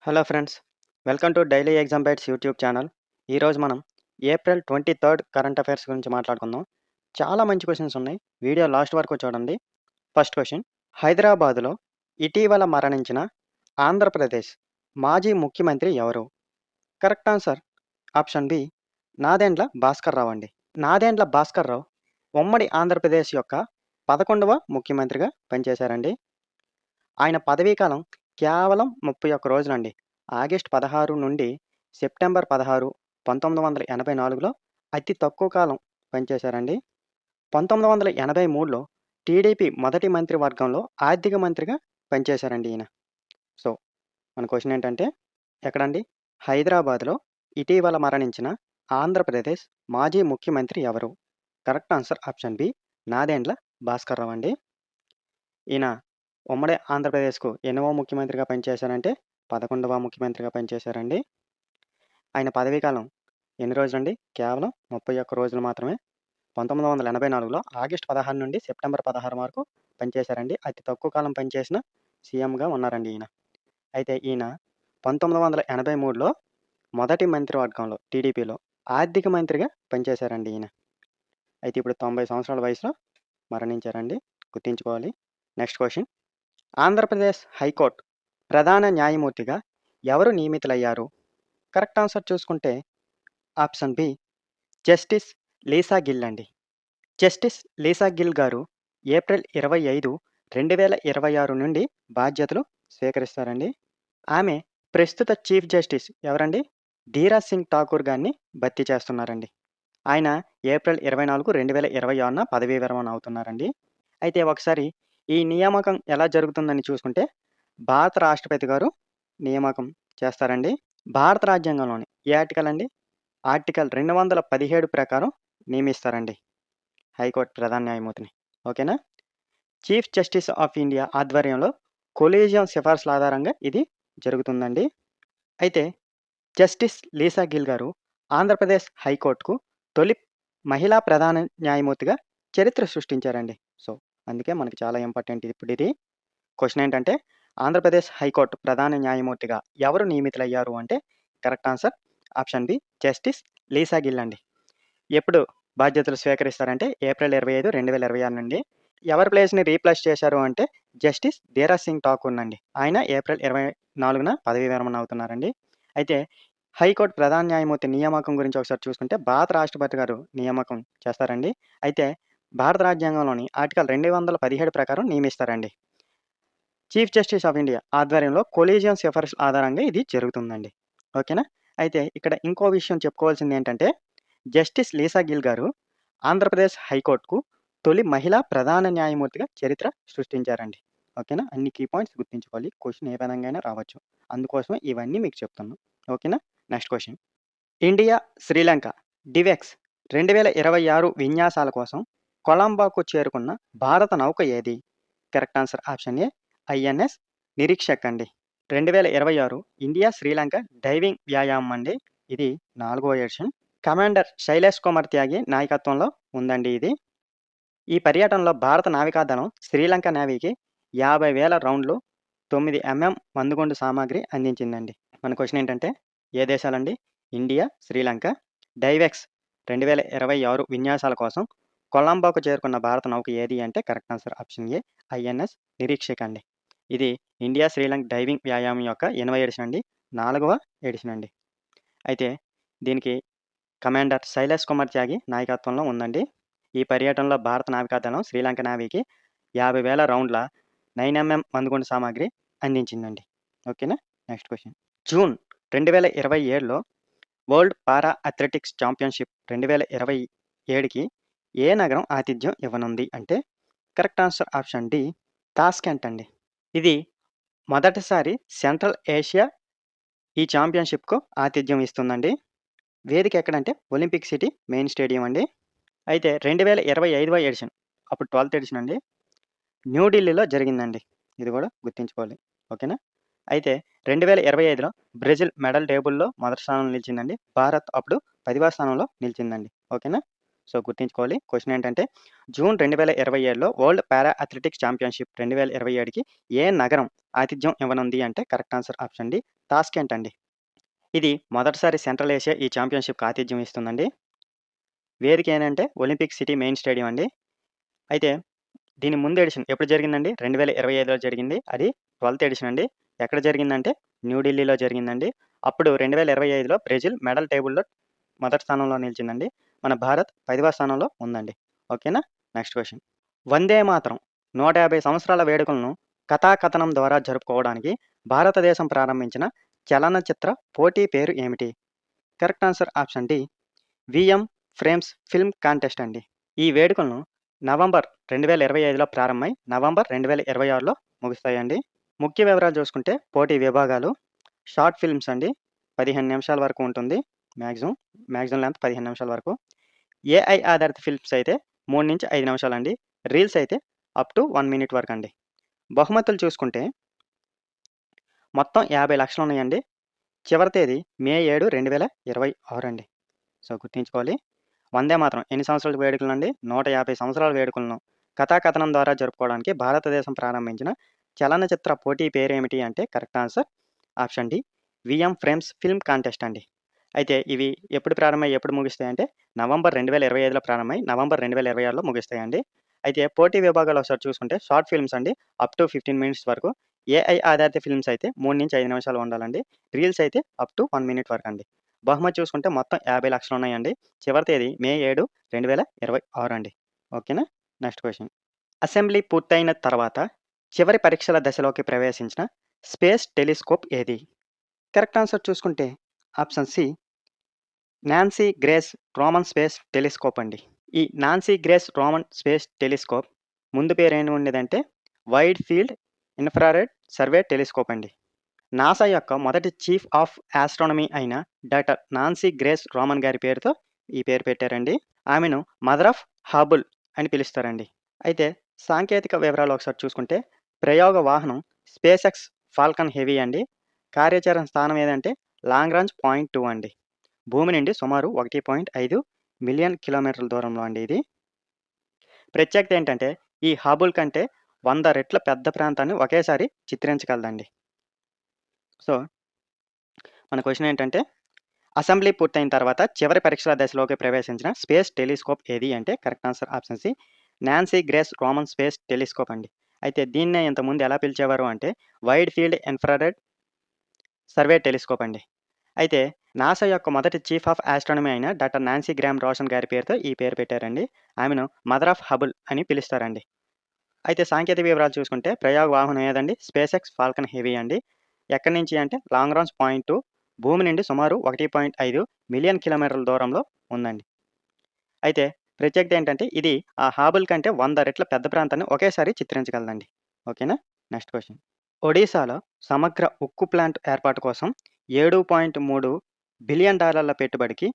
Hello friends, welcome to daily exam bites YouTube channel. ఈరోజు మనం April 23 current affairs గురించి మాట్లాడుకుందాం. చాలా మంచి క్వశ్చన్స్ ఉన్నాయి. వీడియో లాస్ట్ వరకు చూడండి. ఫస్ట్ క్వశ్చన్: హైదరాబాదులో ఇటీవల మరణించిన ఆంధ్రప్రదేశ్ మాజీ ముఖ్యమంత్రి ఎవరు? Correct answer option B Nadendla Bhaskar Rao అండి. నాదెండ్ల భాస్కర్ రావు ఉమ్మడి ఆంధ్రప్రదేశ్ యొక్క 11వ ముఖ్యమంత్రిగా పనిచేశారండి. ఆయన పదవీకాలం కేవలం 31 రోజులండి. ఆగస్టు 16 నుండి సెప్టెంబర్ 16, 1984లో అతి తక్కువ కాలం పనిచేశారండి. 1983లో టీడీపీ మొదటి మంత్రివర్గంలో ఆర్థిక మంత్రిగా పనిచేశారండి ఈయన. సో మన క్వశ్చన్ ఏంటంటే, ఎక్కడండి? హైదరాబాద్లో ఇటీవల మరణించిన ఆంధ్రప్రదేశ్ మాజీ ముఖ్యమంత్రి ఎవరు? Correct answer option B Nadendla Bhaskar Rao అండి. ఈయన ఉమ్మడి ఆంధ్రప్రదేశ్కు ఎన్నవ ముఖ్యమంత్రిగా పనిచేశారంటే 11వ ముఖ్యమంత్రిగా పనిచేశారండి. ఆయన పదవీకాలం ఎన్ని రోజులండి? కేవలం 31 రోజులు మాత్రమే. 1984లో ఆగస్టు 16 నుండి సెప్టెంబర్ 16 వరకు పనిచేశారండి. అతి తక్కువ కాలం పనిచేసిన సీఎంగా ఉన్నారండి ఈయన. అయితే ఈయన 1983లో మొదటి మంత్రివర్గంలో టీడీపీలో ఆర్థిక మంత్రిగా పనిచేశారండి ఈయన. అయితే ఇప్పుడు 90 సంవత్సరాల వయసులో మరణించారండి, గుర్తుంచుకోవాలి. నెక్స్ట్ క్వశ్చన్: ఆంధ్రప్రదేశ్ హైకోర్టు ప్రధాన న్యాయమూర్తిగా ఎవరు నియమితులయ్యారు? కరెక్ట్ ఆన్సర్ చూసుకుంటే option B justice Lisa Gill అండి. జస్టిస్ లీసా గిల్ గారు ఏప్రిల్ 25, 2026 నుండి బాధ్యతలు స్వీకరిస్తారండి. ఆమె ప్రస్తుత చీఫ్ జస్టిస్ ఎవరండి? ధీరజ్ సింగ్ ఠాకూర్ గారిని భర్తీ చేస్తున్నారండి. ఆయన ఏప్రిల్ 24, 2026న పదవీ విరమణ అవుతున్నారండి. అయితే ఒకసారి ఈ నియామకం ఎలా జరుగుతుందని చూసుకుంటే, భారత రాష్ట్రపతి గారు నియామకం చేస్తారండి. భారత రాజ్యాంగంలోని ఏ ఆర్టికల్ అండి? ఆర్టికల్ 217 ప్రకారం నియమిస్తారండి హైకోర్టు ప్రధాన న్యాయమూర్తిని. ఓకేనా? చీఫ్ జస్టిస్ ఆఫ్ ఇండియా ఆధ్వర్యంలో కొలీజియం సిఫార్సుల ఆధారంగా ఇది జరుగుతుందండి. అయితే జస్టిస్ లీసా గిల్ గారు ఆంధ్రప్రదేశ్ హైకోర్టుకు తొలి మహిళా ప్రధాన న్యాయమూర్తిగా చరిత్ర సృష్టించారండి. సో అందుకే మనకి చాలా ఇంపార్టెంట్ ఇప్పుడు ఇది. క్వశ్చన్ ఏంటంటే, ఆంధ్రప్రదేశ్ హైకోర్టు ప్రధాన న్యాయమూర్తిగా ఎవరు నియమితులయ్యారు అంటే correct answer option B justice Lisa Gill అండి. ఎప్పుడు బాధ్యతలు స్వీకరిస్తారంటే ఏప్రిల్ 25, 2026 నుండి. ఎవరి ప్లేస్ని రీప్లేస్ చేశారు అంటే జస్టిస్ ధీరజ్ సింగ్ ఠాకూర్ అండి. ఆయన ఏప్రిల్ 24న పదవీ విరమణ అవుతున్నారండి. అయితే హైకోర్టు ప్రధాన న్యాయమూర్తి నియామకం గురించి ఒకసారి చూసుకుంటే, భారత రాష్ట్రపతి గారు నియామకం చేస్తారండి. అయితే భారత రాజ్యాంగంలోని ఆర్టికల్ 217 ప్రకారం నియమిస్తారండి. చీఫ్ జస్టిస్ ఆఫ్ ఇండియా ఆధ్వర్యంలో కొలీజియం సిఫార్సుల ఆధారంగా ఇది జరుగుతుందండి. ఓకేనా? అయితే ఇక్కడ ఇంకో విషయం చెప్పుకోవాల్సింది ఏంటంటే, జస్టిస్ లీసా గిల్ గారు ఆంధ్రప్రదేశ్ హైకోర్టుకు తొలి మహిళా ప్రధాన న్యాయమూర్తిగా చరిత్ర సృష్టించారండి. ఓకేనా? అన్ని కీ పాయింట్స్ గుర్తుంచుకోవాలి. క్వశ్చన్ ఏ విధంగా అయినా రావచ్చు. అందుకోసమే ఇవన్నీ మీకు చెప్తున్నాను. ఓకేనా? Next question: India Sri Lanka DIVEX 2026 విన్యాసాల కోసం కొలంబోకు చేరుకున్న భారత నౌక ఏది? Correct answer option A INS Nirikshak అండి. 2026 ఇండియా శ్రీలంక డైవింగ్ వ్యాయామం అండి. ఇది 4వ ఎడిషన్. కమాండర్ శైలేష్ కుమార్ త్యాగి నాయకత్వంలో ఉందండి ఇది. ఈ పర్యటనలో భారత నావికాదళం శ్రీలంక నేవీకి 50,000 రౌండ్లు, 9 mm మందుగుండు సామాగ్రి అందించిందండి. మన క్వశ్చన్ ఏంటంటే, ఏ దేశాలండి? ఇండియా శ్రీలంక డైవెక్స్ 2026 విన్యాసాల కోసం కొలంబోకు చేరుకున్న భారత నౌక ఏది అంటే correct answer option A INS Nirikshak అండి. ఇది ఇండియా శ్రీలంక డైవింగ్ వ్యాయామం యొక్క 8వ ఎడిషన్ అండి, 4వ ఎడిషన్ అండి. అయితే దీనికి కమాండర్ శైలేష్ కుమార్ త్యాగి నాయకత్వంలో ఉందండి. ఈ పర్యటనలో భారత నావికాదళం శ్రీలంక నేవీకి 50,000 రౌండ్ల 9 mm మందుగుండు సామాగ్రి అందించిందండి. ఓకేనా? నెక్స్ట్ క్వశ్చన్: జూన్ 2027లో వరల్డ్ పారా అథ్లెటిక్స్ ఛాంపియన్షిప్ 2027కి ఏ నగరం ఆతిథ్యం ఇవ్వనుంది అంటే correct answer option D Tashkent అండి. ఇది మొదటిసారి సెంట్రల్ ఏషియా ఈ ఛాంపియన్షిప్కు ఆతిథ్యం ఇస్తుందండి. వేదిక ఎక్కడంటే ఒలింపిక్ సిటీ మెయిన్ స్టేడియం అండి. అయితే 2025వ ఎడిషన్, అప్పుడు 12th ఎడిషన్ అండి, న్యూఢిల్లీలో జరిగిందండి. ఇది కూడా గుర్తుంచుకోవాలి. ఓకేనా? అయితే 2025లో బ్రెజిల్ మెడల్ టేబుల్లో మొదటి స్థానంలో నిలిచిందండి. భారత్ అప్పుడు 10వ స్థానంలో నిలిచిందండి. ఓకేనా? సో గుర్తుంచుకోవాలి. క్వశ్చన్ ఏంటంటే, జూన్ 2027లో వరల్డ్ పారా అథ్లెటిక్స్ ఛాంపియన్షిప్ 2027కి ఏ నగరం ఆతిథ్యం ఇవ్వనుంది అంటే correct answer option D Tashkent అండి. ఇది మొదటిసారి సెంట్రల్ ఏషియా ఈ ఛాంపియన్‌షిప్‌కి ఆతిథ్యం ఇస్తుందండి. వేదిక ఏంటంటే ఒలింపిక్ సిటీ మెయిన్ స్టేడియం అండి. అయితే దీని ముందు ఎడిషన్ ఎప్పుడు జరిగిందండి? 2025లో జరిగింది. అది 12థ్ ఎడిషన్ అండి. ఎక్కడ జరిగిందంటే న్యూఢిల్లీలో జరిగిందండి. అప్పుడు 2025లో బ్రెజిల్ మెడల్ టేబుల్‌లో మొదటి స్థానంలో నిలిచిందండి. మన భారత్ 10వ స్థానంలో ఉందండి. ఓకేనా? Next question. వందే మాతరం 150 సంవత్సరాల వేడుకలను కథాకథనం ద్వారా జరుపుకోవడానికి భారతదేశం ప్రారంభించిన చలనచిత్ర పోటీ పేరు ఏమిటి? Correct answer option D. VM frames film contest అండి. ఈ వేడుకలను నవంబర్ 2025లో ప్రారంభమై నవంబర్ 2026లో ముగుస్తాయండి. ముఖ్య వివరాలు చూసుకుంటే పోటీ విభాగాలు షార్ట్ ఫిల్మ్స్ అండి 15 నిమిషాల వరకు ఉంటుంది. మ్యాక్సిమం లెంత్ 15 నిమిషాల వరకు. ఏఐ ఆధారిత ఫిల్మ్స్ అయితే 3-5 నిమిషాలండి. రీల్స్ అయితే అప్ టు 1 మినిట్ వరకు అండి. బహుమతులు చూసుకుంటే మొత్తం 50 లక్షలు ఉన్నాయండి. చివరి తేదీ మే 7, 2026 అండి. సో గుర్తుంచుకోవాలి. వందే మాతరం ఎన్ని సంవత్సరాల వేడుకలండి? 150 సంవత్సరాల వేడుకలను కథాకథనం ద్వారా జరుపుకోవడానికి భారతదేశం ప్రారంభించిన చలనచిత్ర పోటీ పేరేమిటి అంటే correct answer option D. VM frames film contest అండి. అయితే ఇవి ఎప్పుడు ప్రారంభమై ఎప్పుడు ముగుస్తాయంటే నవంబర్ 2025లో ప్రారంభమై నవంబర్ 2026లో ముగుస్తాయండి. అయితే పోటీ విభాగాలు ఒకసారి చూసుకుంటే షార్ట్ ఫిల్మ్స్ అండి అప్ టు 15 మినిట్స్ వరకు. ఏఐ ఆధారిత ఫిల్మ్స్ అయితే 3-5 నిమిషాలు ఉండాలండి. రీల్స్ అయితే అప్ టు 1 మినిట్ వరకు అండి. బహుమతి చూసుకుంటే మొత్తం 50 లక్షలు ఉన్నాయండి. చివరి తేదీ మే 7, 2026 అండి. ఓకేనా? Next question. అసెంబ్లీ పూర్తయిన తర్వాత చివరి పరీక్షల దశలోకి ప్రవేశించిన స్పేస్ టెలిస్కోప్ ఏది? కరెక్ట్ ఆన్సర్ చూసుకుంటే option C. Nancy Grace Roman space telescope అండి. ఈ Nancy Grace Roman space telescope ముందు పేరు ఏంటి ఉండేదంటే wide field infrared survey telescope అండి. నాసా యొక్క మొదటి చీఫ్ ఆఫ్ ఆస్ట్రానమీ అయిన డాక్టర్ నాన్సీ గ్రేస్ రోమన్ గారి పేరుతో ఈ పేరు పెట్టారండి. ఆమెను మదర్ ఆఫ్ హబుల్ అని పిలుస్తారండి. అయితే సాంకేతిక వివరాలు ఒకసారి చూసుకుంటే ప్రయోగ వాహనం స్పేస్ ఎక్స్ ఫాల్కన్ హెవీ అండి. కార్యాచరణ స్థానం ఏదంటే లాంగ్రాంజ్ పాయింట్ 2 అండి. భూమి నుండి సుమారు 1.5 మిలియన్ కిలోమీటర్ల దూరంలో అండి ఇది. ప్రత్యేకత ఏంటంటే ఈ హబుల్ కంటే 100 రెట్ల పెద్ద ప్రాంతాన్ని ఒకేసారి చిత్రించగలదండి. సో మన క్వశ్చన్ ఏంటంటే అసెంబ్లీ పూర్తయిన తర్వాత చివరి పరీక్షల దశలోకి ప్రవేశించిన స్పేస్ టెలిస్కోప్ ఏది అంటే correct answer option C. Nancy Grace Roman space telescope అండి. అయితే దీన్నే ఇంతకుముందు ఎలా పిలిచేవారు అంటే wide field infrared survey telescope అండి. అయితే నాసా యొక్క మొదటి చీఫ్ ఆఫ్ ఆస్ట్రానమీ అయిన డాక్టర్ నాన్సీ గ్రామ్ రోషన్ గారి పేరుతో ఈ పేరు పెట్టారండి. ఆమెను మదర్ ఆఫ్ హబుల్ అని పిలుస్తారండి. అయితే సాంకేతిక వివరాలు చూసుకుంటే ప్రయోగ వాహనం ఏదండి స్పేస్ ఎక్స్ ఫాల్కన్ హెవీ అండి. ఎక్కడి నుంచి అంటే లాంగ్రాంజ్ పాయింట్ 2 భూమి నుండి సుమారు 1.5 మిలియన్ కిలోమీటర్ల దూరంలో ఉందండి. అయితే ప్రత్యేకత ఏంటంటే ఇది ఆ హాబుల్ కంటే 100 రెట్ల పెద్ద ప్రాంతాన్ని ఒకేసారి చిత్రించగలదండి. ఓకేనా? Next question. ఒడిశాలో సమగ్ర ఉక్కు ప్లాంట్ ఏర్పాటు కోసం $7.3 బిలియన్ పెట్టుబడికి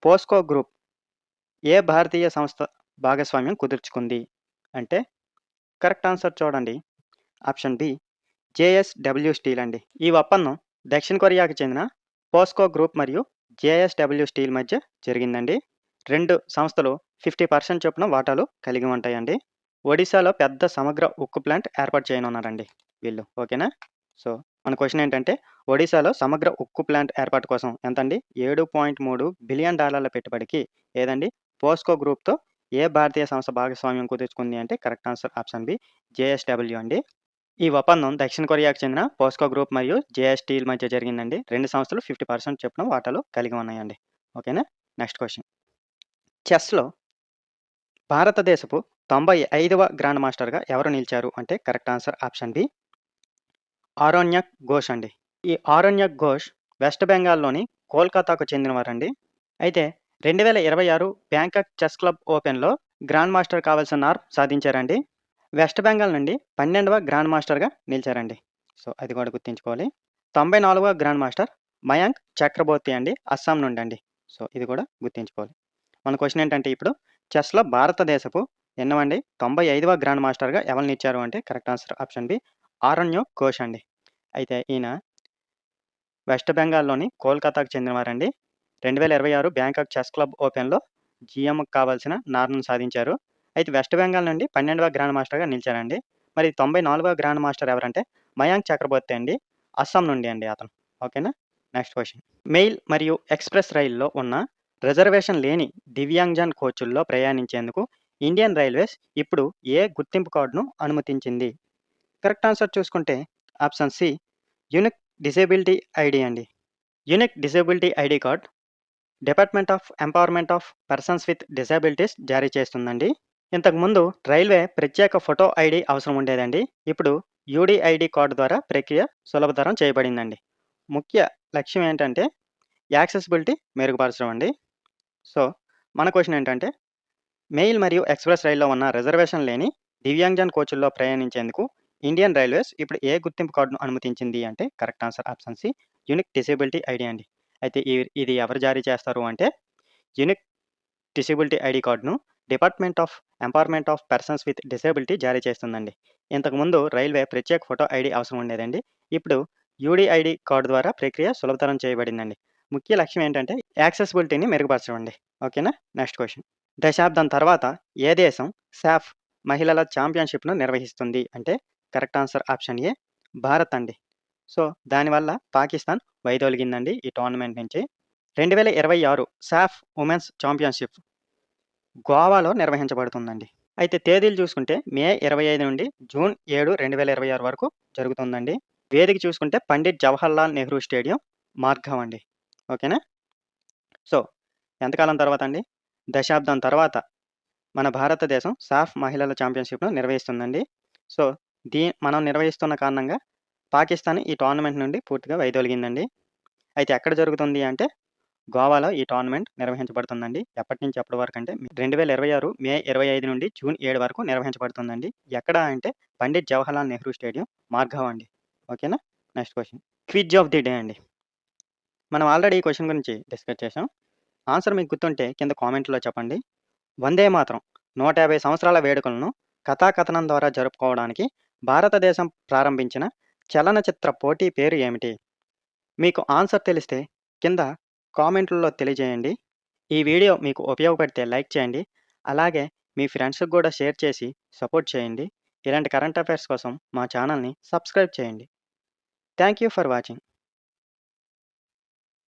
పోస్కో గ్రూప్ ఏ భారతీయ సంస్థ భాగస్వామ్యం కుదుర్చుకుంది అంటే కరెక్ట్ ఆన్సర్ చూడండి ఆప్షన్ బి. జేఎస్డబ్ల్యూ స్టీల్ అండి. ఈ ఒప్పందం దక్షిణ కొరియాకు చెందిన పోస్కో గ్రూప్ మరియు జేఎస్డబ్ల్యూ స్టీల్ మధ్య జరిగిందండి. రెండు సంస్థలు 50% చొప్పున వాటాలు కలిగి ఉంటాయండి. ఒడిశాలో పెద్ద సమగ్ర ఉక్కు ప్లాంట్ ఏర్పాటు చేయనున్నారండి వీళ్ళు. ఓకేనా? సో మన క్వశ్చన్ ఏంటంటే ఒడిశాలో సమగ్ర ఉక్కు ప్లాంట్ ఏర్పాటు కోసం ఎంతండి $7.3 బిలియన్ పెట్టుబడికి ఏదండి పోస్కో గ్రూప్తో ఏ భారతీయ సంస్థ భాగస్వామ్యం కుదుర్చుకుంది అంటే correct answer option B. JSW అండి. ఈ ఒప్పందం దక్షిణ కొరియాకు చెందిన పోస్కో గ్రూప్ మరియు జేఎస్ స్టీల్ మధ్య జరిగిందండి. రెండు సంస్థలు 50% చొప్పున వాటాలు కలిగి ఉన్నాయండి. ఓకేనా? Next question. చెస్లో భారతదేశపు 95వ గ్రాండ్ మాస్టర్గా ఎవరు నిలిచారు అంటే correct answer option B. Aronyak Ghosh అండి. ఈ ఆరోన్యక్ ఘోష్ వెస్ట్ బెంగాల్లోని కోల్కతాకు చెందినవారండి. అయితే 2026 బ్యాంకాక్ చెస్ క్లబ్ ఓపెన్లో గ్రాండ్ మాస్టర్ కావాల్సిన నార్మ్ సాధించారండి. వెస్ట్ బెంగాల్ నుండి 12వ గ్రాండ్ మాస్టర్గా నిలిచారండి. సో అది కూడా గుర్తుంచుకోవాలి. 94వ గ్రాండ్ మాస్టర్ మయాంక్ చక్రబోర్తి అండి అస్సాం నుండి అండి. సో ఇది కూడా గుర్తుంచుకోవాలి. మన క్వశ్చన్ ఏంటంటే ఇప్పుడు చెస్లో భారతదేశపు ఎన్నవండి 95వ గ్రాండ్ మాస్టర్గా ఎవరు నిలిచారు అంటే correct answer option B. Aranyak Ghosh అండి. అయితే ఈయన వెస్ట్ బెంగాల్లోని కోల్కతాకు చెందినవారండి. 2026 బ్యాంకాక్ చెస్ క్లబ్ ఓపెన్లో జీఎంకు కావాల్సిన నార్మ్ను సాధించారు. అయితే వెస్ట్ బెంగాల్ నుండి 12వ గ్రాండ్ మాస్టర్గా నిలిచారండి. మరి 94వ గ్రాండ్ మాస్టర్ ఎవరంటే మయాంక్ చక్రబోర్తి అండి. అస్సాం నుండి అండి అతను. ఓకేనా? Next question. మెయిల్ మరియు ఎక్స్‌ప్రెస్ రైల్లో ఉన్న రిజర్వేషన్ లేని దివ్యాంగజన్ కోచుల్లో ప్రయాణించేందుకు ఇండియన్ రైల్వేస్ ఇప్పుడు ఏ గుర్తింపు కార్డ్‌ను అనుమతించింది? కరెక్ట్ ఆన్సర్ చూసుకుంటే option C unique disability ID అండి. Unique disability ID card department of empowerment of persons with disabilities జారీ చేస్తుందండి. ఇంతకుముందు రైల్వే ప్రత్యేక ఫోటో ఐడీ అవసరం ఉండేదండి. ఇప్పుడు యూడీఐడీ కార్డ్ ద్వారా ప్రక్రియ సులభతరం చేయబడిందండి. ముఖ్య లక్ష్యం ఏంటంటే యాక్సెసిబిలిటీ మెరుగుపరచడం అండి. సో, మన క్వెషన్ ఏంటంటే మెయిల్ మరియు ఎక్స్‌ప్రెస్ రైల్లో ఉన్న రిజర్వేషన్ లేని దివ్యాంగజన్ కోచుల్లో ప్రయాణించేందుకు ఇండియన్ రైల్వేస్ ఇప్పుడు ఏ గుర్తింపు కార్డ్‌ను అనుమతించింది అంటే correct answer option C unique disability ID అండి. అయితే ఇది ఎవరు జారీ చేస్తారు అంటే యూనిక్ డిసేబిలిటీ ఐడీ కార్డ్‌ను department of empowerment of persons with disability జారీ చేస్తుందండి. ఇంతకుముందు రైల్వే ప్రత్యేక ఫోటో ఐడీ అవసరం ఉండేదండి. ఇప్పుడు యూడీఐడీ కార్డ్ ద్వారా ప్రక్రియ సులభతరం చేయబడిందండి. ముఖ్య లక్ష్యం ఏంటంటే యాక్సెసిబిలిటీని మెరుగుపరచడం అండి. ఓకేనా? Next question. దశాబ్దం తర్వాత ఏ దేశం సాఫ్ మహిళల ఛాంపియన్‌షిప్‌ను నిర్వహిస్తుంది అంటే కరెక్ట్ ఆన్సర్ ఆప్షన్ ఏ భారత్ అండి. సో, దానివల్ల పాకిస్తాన్ వైదొలిగిందండి ఈ టోర్నమెంట్ నుంచి. 2026 సాఫ్ ఉమెన్స్ ఛాంపియన్‌షిప్ గోవాలో నిర్వహించబడుతుందండి. అయితే తేదీలు చూసుకుంటే మే 25 నుండి జూన్ 7, 2026 వరకు జరుగుతుందండి. వేదిక చూసుకుంటే పండిట్ జవహర్లాల్ నెహ్రూ స్టేడియం, మార్గావ్ అండి. ఓకేనా? సో, ఎంతకాలం తర్వాత అండి? దశాబ్దం తర్వాత మన భారతదేశం సాఫ్ మహిళల ఛాంపియన్‌షిప్‌ను నిర్వహిస్తుందండి. సో, మనం నిర్వహిస్తున్న కారణంగా పాకిస్తాన్ ఈ టోర్నమెంట్ నుండి పూర్తిగా వైదొలిగిందండి. అయితే ఎక్కడ జరుగుతుంది అంటే గోవాలో ఈ టోర్నమెంట్ నిర్వహించబడుతుందండి. ఎప్పటి నుంచి ఎప్పటి వరకంటే 2026 మే 25 నుండి జూన్ 7 వరకు నిర్వహించబడుతుందండి. ఎక్కడ అంటే పండిట్ జవహర్లాల్ నెహ్రూ స్టేడియం, మార్గావ్ అండి. ఓకేనా? Next question. Quiz of the day అండి. మనం ఆల్రెడీ ఈ క్వెషన్ గురించి డిస్కస్ చేసాం. ఆన్సర్ మీకు గుర్తుంటే కింద కామెంట్‌లో చెప్పండి. వందే మాతరం 150 సంవత్సరాల వేడుకలను కథాకథనం ద్వారా జరుపుకోవడానికి భారతదేశం ప్రారంభించిన చలనచిత్ర పోటీ పేరు ఏమిటి? మీకు ఆన్సర్ తెలిస్తే కింద కామెంట్‌లలో తెలియజేయండి. ఈ వీడియో మీకు ఉపయోగపడితే లైక్ చేయండి. అలాగే మీ ఫ్రెండ్స్‌కి కూడా షేర్ చేసి సపోర్ట్ చేయండి. ఇలాంటి కరెంట్ అఫైర్స్ కోసం మా ఛానల్‌ని సబ్స్క్రైబ్ చేయండి. Thank you for watching.